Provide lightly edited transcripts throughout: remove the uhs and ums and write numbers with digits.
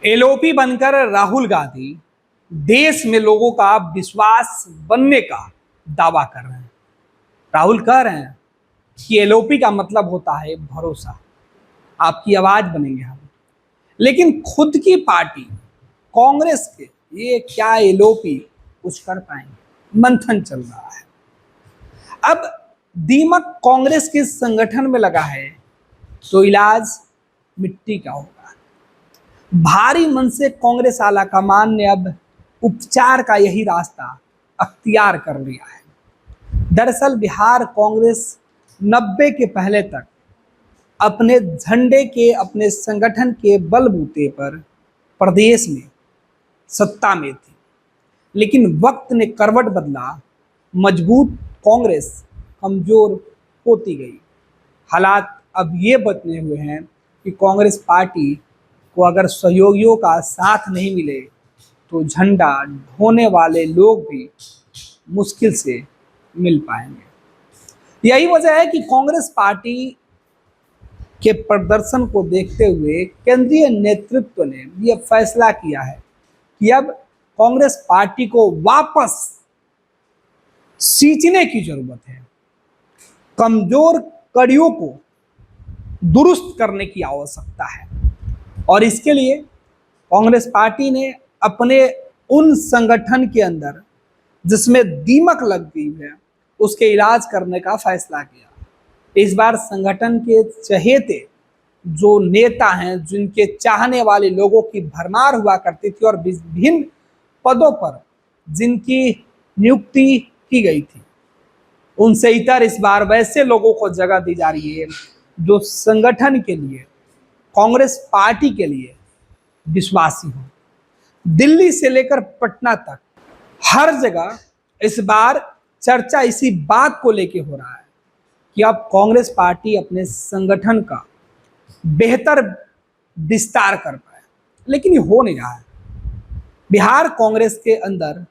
LOP बनकर राहुल गांधी देश में लोगों का विश्वास बनने का दावा कर रहे हैं। राहुल कह रहे हैं कि एलओपी का मतलब होता है भरोसा, आपकी आवाज बनेंगे हम। लेकिन खुद की पार्टी कांग्रेस के ये क्या एलओपी कुछ कर पाएंगे? मंथन चल रहा है। अब दीमक कांग्रेस के संगठन में लगा है तो इलाज मिट्टी का होगा। भारी मन से कांग्रेस आला कमान ने अब उपचार का यही रास्ता अख्तियार कर लिया है। दरअसल बिहार कांग्रेस 90 के पहले तक अपने झंडे के, अपने संगठन के बलबूते पर प्रदेश में सत्ता में थी, लेकिन वक्त ने करवट बदला, मजबूत कांग्रेस कमजोर होती गई। हालात अब ये बने हुए हैं कि कांग्रेस पार्टी को अगर सहयोगियों का साथ नहीं मिले तो झंडा ढोने वाले लोग भी मुश्किल से मिल पाएंगे। यही वजह है कि कांग्रेस पार्टी के प्रदर्शन को देखते हुए केंद्रीय नेतृत्व ने यह फैसला किया है कि अब कांग्रेस पार्टी को वापस सींचने की जरूरत है। कमजोर कड़ियों को दुरुस्त करने की आवश्यकता है और इसके लिए कांग्रेस पार्टी ने अपने उन संगठन के अंदर जिसमें दीमक लग गई है उसके इलाज करने का फैसला किया। इस बार संगठन के चहेते जो नेता हैं, जिनके चाहने वाले लोगों की भरमार हुआ करती थी और विभिन्न पदों पर जिनकी नियुक्ति की गई थी, उनसे इतर इस बार वैसे लोगों को जगह दी जा रही है जो संगठन के लिए, कांग्रेस पार्टी के लिए विश्वासी हो। दिल्ली से लेकर पटना तक हर जगह इस बार चर्चा इसी बात को लेकर हो रहा है कि अब कांग्रेस पार्टी अपने संगठन का बेहतर विस्तार कर पाए, लेकिन ये हो नहीं रहा है। बिहार कांग्रेस के अंदर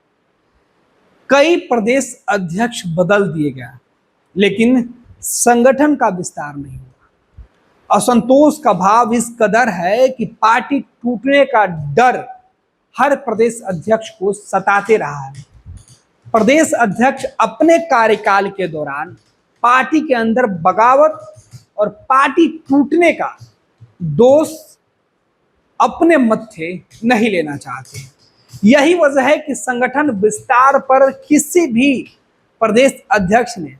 कई प्रदेश अध्यक्ष बदल दिए गए, लेकिन संगठन का विस्तार नहीं हुआ। असंतोष का भाव इस कदर है कि पार्टी टूटने का डर हर प्रदेश अध्यक्ष को सताते रहा है। प्रदेश अध्यक्ष अपने कार्यकाल के दौरान पार्टी के अंदर बगावत और पार्टी टूटने का दोष अपने मत्थे नहीं लेना चाहते। यही वजह है कि संगठन विस्तार पर किसी भी प्रदेश अध्यक्ष ने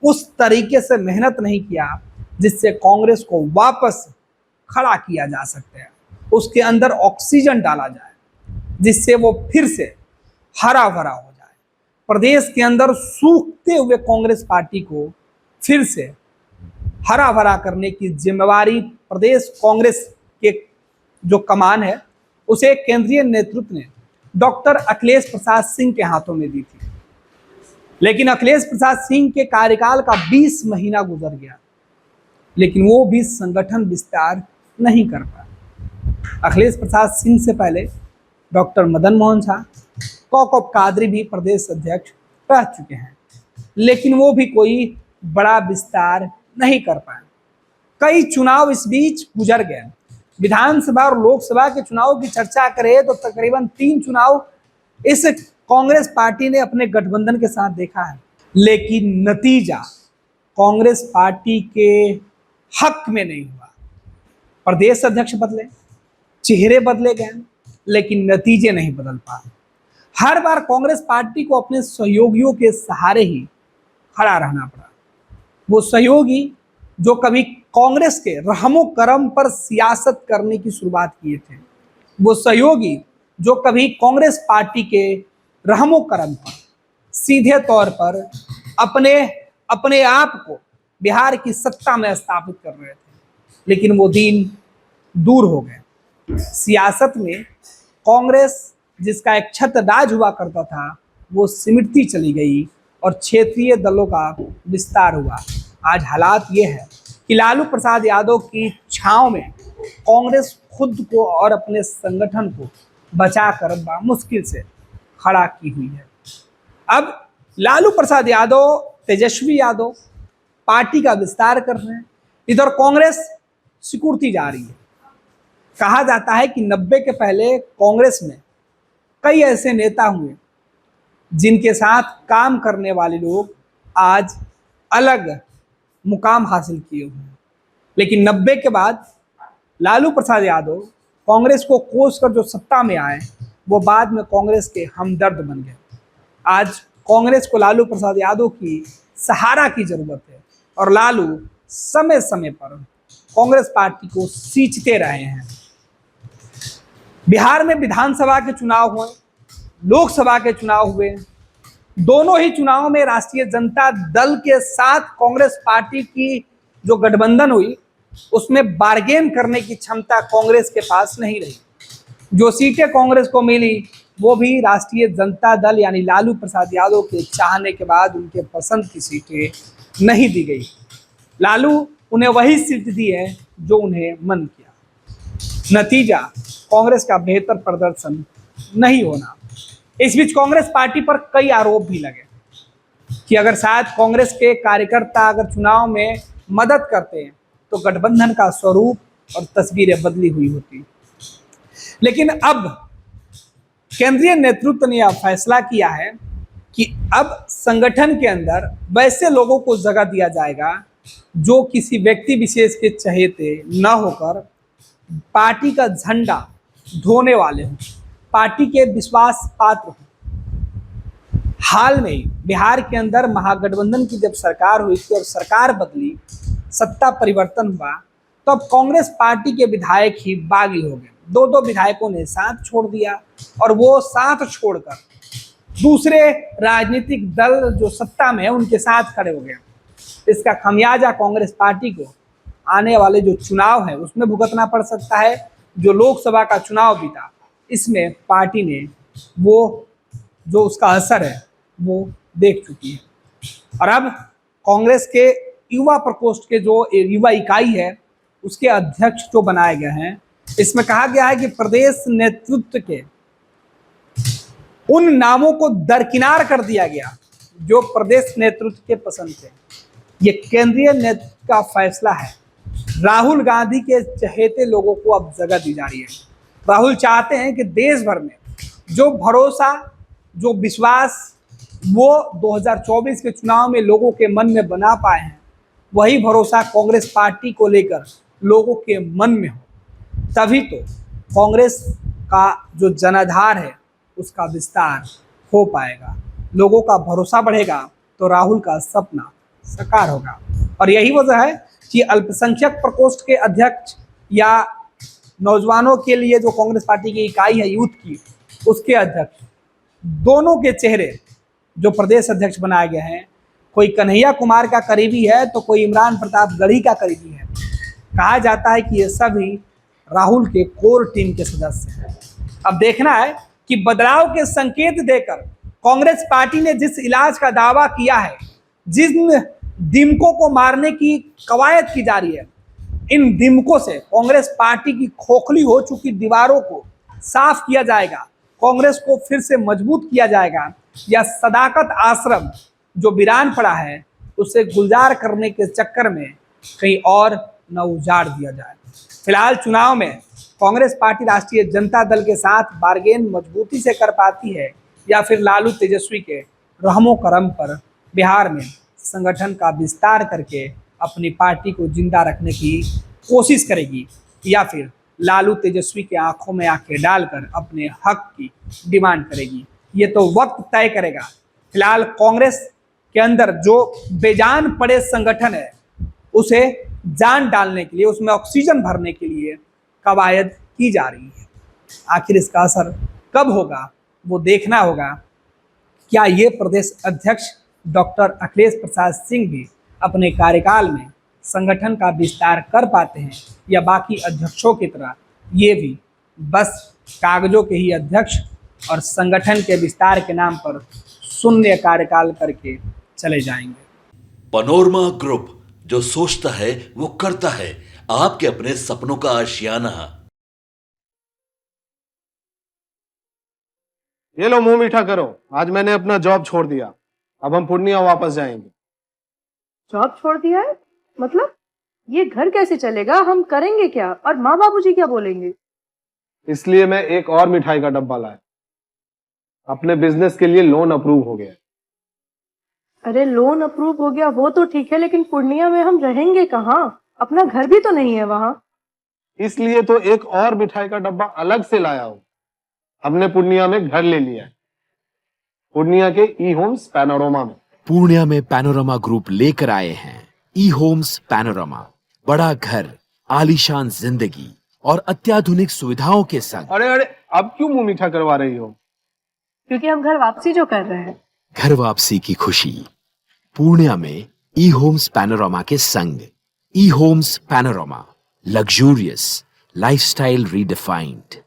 उस तरीके से मेहनत नहीं किया जिससे कांग्रेस को वापस खड़ा किया जा सकता है, उसके अंदर ऑक्सीजन डाला जाए जिससे वो फिर से हरा भरा हो जाए। प्रदेश के अंदर सूखते हुए कांग्रेस पार्टी को फिर से हरा भरा करने की जिम्मेवारी प्रदेश कांग्रेस के जो कमान है उसे केंद्रीय नेतृत्व ने डॉक्टर अखिलेश प्रसाद सिंह के हाथों में दी थी। लेकिन अखिलेश प्रसाद सिंह के कार्यकाल का 20 महीना गुजर गया, लेकिन वो भी संगठन विस्तार नहीं कर पाए। अखिलेश प्रसाद सिंह से पहले डॉक्टर मदन मोहन झा, कौकब कादरी भी प्रदेश अध्यक्ष रह चुके हैं, लेकिन वो भी कोई बड़ा विस्तार नहीं कर पाए। कई चुनाव इस बीच गुजर गए। विधानसभा और लोकसभा के चुनाव की चर्चा करें तो तकरीबन 3 चुनाव इस कांग्रेस पार्टी ने अपने गठबंधन के साथ देखा है, लेकिन नतीजा कांग्रेस पार्टी के हक में नहीं हुआ। प्रदेश अध्यक्ष बदले, चेहरे बदले गए, लेकिन नतीजे नहीं बदल पाए। हर बार कांग्रेस पार्टी को अपने सहयोगियों के सहारे ही खड़ा रहना पड़ा। वो सहयोगी जो कभी कांग्रेस के रहमो करम पर सियासत करने की शुरुआत किए थे, वो सहयोगी जो कभी कांग्रेस पार्टी के रहमो करम पर सीधे तौर पर अपने आप को बिहार की सत्ता में स्थापित कर रहे थे, लेकिन वो दिन दूर हो गए। सियासत में कांग्रेस जिसका एक छत्रराज हुआ करता था वो सिमटती चली गई और क्षेत्रीय दलों का विस्तार हुआ। आज हालात ये है कि लालू प्रसाद यादव की छांव में कांग्रेस खुद को और अपने संगठन को बचाकर मुश्किल से खड़ा की हुई है। अब लालू प्रसाद यादव, तेजस्वी यादव पार्टी का विस्तार कर रहे हैं, इधर कांग्रेस सिकुड़ती जा रही है। कहा जाता है कि 90 के पहले कांग्रेस में कई ऐसे नेता हुए जिनके साथ काम करने वाले लोग आज अलग मुकाम हासिल किए हुए हैं, लेकिन 90 के बाद लालू प्रसाद यादव कांग्रेस को कोस कर जो सत्ता में आए, वो बाद में कांग्रेस के हमदर्द बन गए। आज कांग्रेस को लालू प्रसाद यादव की सहारा की जरूरत है और लालू समय समय पर कांग्रेस पार्टी को सींचते रहे हैं। बिहार में विधानसभा के चुनाव हुए, लोकसभा के चुनाव हुए, दोनों ही चुनावों में राष्ट्रीय जनता दल के साथ कांग्रेस पार्टी की जो गठबंधन हुई, उसमें बार्गेन करने की क्षमता कांग्रेस के पास नहीं रही। जो सीटें कांग्रेस को मिली वो भी राष्ट्रीय जनता दल यानी लालू प्रसाद यादव के चाहने के बाद उनके पसंद की सीटें नहीं दी गई। लालू उन्हें वही सीट दी है जो उन्हें मन किया। नतीजा कांग्रेस का बेहतर प्रदर्शन नहीं होना। इस बीच कांग्रेस पार्टी पर कई आरोप भी लगे कि अगर शायद कांग्रेस के कार्यकर्ता अगर चुनाव में मदद करते हैं तो गठबंधन का स्वरूप और तस्वीरें बदली हुई होती। लेकिन अब केंद्रीय नेतृत्व ने यह फैसला किया है कि अब संगठन के अंदर वैसे लोगों को जगह दिया जाएगा जो किसी व्यक्ति विशेष के चहेते न होकर पार्टी का झंडा ढोने वाले हों, पार्टी के विश्वास पात्र हों। हाल में बिहार के अंदर महागठबंधन की जब सरकार हुई थी और सरकार बदली, सत्ता परिवर्तन हुआ, तो अब कांग्रेस पार्टी के विधायक ही बागी हो गए। दो दो विधायकों ने साथ छोड़ दिया और वो साथ छोड़कर दूसरे राजनीतिक दल जो सत्ता में है उनके साथ खड़े हो गए। इसका खमियाजा कांग्रेस पार्टी को आने वाले जो चुनाव है उसमें भुगतना पड़ सकता है। जो लोकसभा का चुनाव बीता, इसमें पार्टी ने वो जो उसका असर है वो देख चुकी है। और अब कांग्रेस के युवा प्रकोष्ठ के जो युवा इकाई है उसके अध्यक्ष जो बनाए गए हैं, इसमें कहा गया है कि प्रदेश नेतृत्व के उन नामों को दरकिनार कर दिया गया जो प्रदेश नेतृत्व के पसंद थे। ये केंद्रीय नेतृत्व का फैसला है। राहुल गांधी के चहेते लोगों को अब जगह दी जा रही है। राहुल चाहते हैं कि देश भर में जो भरोसा, जो विश्वास वो 2024 के चुनाव में लोगों के मन में बना पाए हैं, वही भरोसा कांग्रेस पार्टी को लेकर लोगों के मन में हो। तभी तो कांग्रेस का जो जनाधार है उसका विस्तार हो पाएगा, लोगों का भरोसा बढ़ेगा तो राहुल का सपना साकार होगा। और यही वजह है कि अल्पसंख्यक प्रकोष्ठ के अध्यक्ष या नौजवानों के लिए जो कांग्रेस पार्टी की इकाई है यूथ की, उसके अध्यक्ष दोनों के चेहरे जो प्रदेश अध्यक्ष बनाए गए हैं, कोई कन्हैया कुमार का करीबी है तो कोई इमरान प्रताप गढ़ी का करीबी है। कहा जाता है कि ये सभी राहुल के कोर टीम के सदस्य हैं। अब देखना है कि बदलाव के संकेत देकर कांग्रेस पार्टी ने जिस इलाज का दावा किया है, जिन दिमकों को मारने की कवायद की जा रही है, इन दिमकों से कांग्रेस पार्टी की खोखली हो चुकी दीवारों को साफ किया जाएगा, कांग्रेस को फिर से मजबूत किया जाएगा, या सदाकत आश्रम जो वीरान पड़ा है उसे गुलजार करने के चक्कर में कहीं और न उजाड़ दिया जाए। फिलहाल चुनाव में कांग्रेस पार्टी राष्ट्रीय जनता दल के साथ बार्गेन मजबूती से कर पाती है या फिर लालू तेजस्वी के रहमो करम पर बिहार में संगठन का विस्तार करके अपनी पार्टी को जिंदा रखने की कोशिश करेगी, या फिर लालू तेजस्वी के आंखों में आंखें डालकर अपने हक की डिमांड करेगी, ये तो वक्त तय करेगा। फिलहाल कांग्रेस के अंदर जो बेजान पड़े संगठन है उसे जान डालने के लिए, उसमें ऑक्सीजन भरने के लिए कवायद की जा रही है। आखिर इसका असर कब होगा वो देखना होगा। क्या ये प्रदेश अध्यक्ष डॉक्टर अखिलेश प्रसाद सिंह भी अपने कार्यकाल में संगठन का विस्तार कर पाते हैं, या बाकी अध्यक्षों की तरह ये भी बस कागजों के ही अध्यक्ष और संगठन के विस्तार के नाम पर शून्य कार्यकाल करके चले जाएंगे। पनोरमा ग्रुप, जो सोचता है वो करता है। आपके अपने सपनों का आशियाना। ये लो मुंह मीठा करो, आज मैंने अपना जॉब छोड़ दिया, अब हम पूर्णिया वापस जाएंगे। जॉब छोड़ दिया है? मतलब ये घर कैसे चलेगा? हम करेंगे क्या? और माँ बाबूजी क्या बोलेंगे? इसलिए मैं एक और मिठाई का डब्बा लाया। अपने बिजनेस के लिए लोन अप्रूव हो गया। अरे लोन अप्रूव हो गया वो तो ठीक है, लेकिन पूर्णिया में हम रहेंगे कहाँ? अपना घर भी तो नहीं है वहाँ। इसलिए तो एक और मिठाई का डब्बा अलग से लाया हूं। हमने पूर्णिया में घर ले लिया है, पूर्णिया के ई होम्स पैनोरमा में। पूर्णिया में पैनोरमा ग्रुप लेकर आए हैं ई होम्स पैनोरमा। बड़ा घर, आलीशान जिंदगी और अत्याधुनिक सुविधाओं के संग। अरे अरे, अब क्यों मुंह मीठा करवा रही हो? क्योंकि हम घर वापसी जो कर रहे हैं। घर वापसी की खुशी पूर्णिया में ई होम्स पैनोरमा के संग। E Homes Panorama, luxurious lifestyle redefined.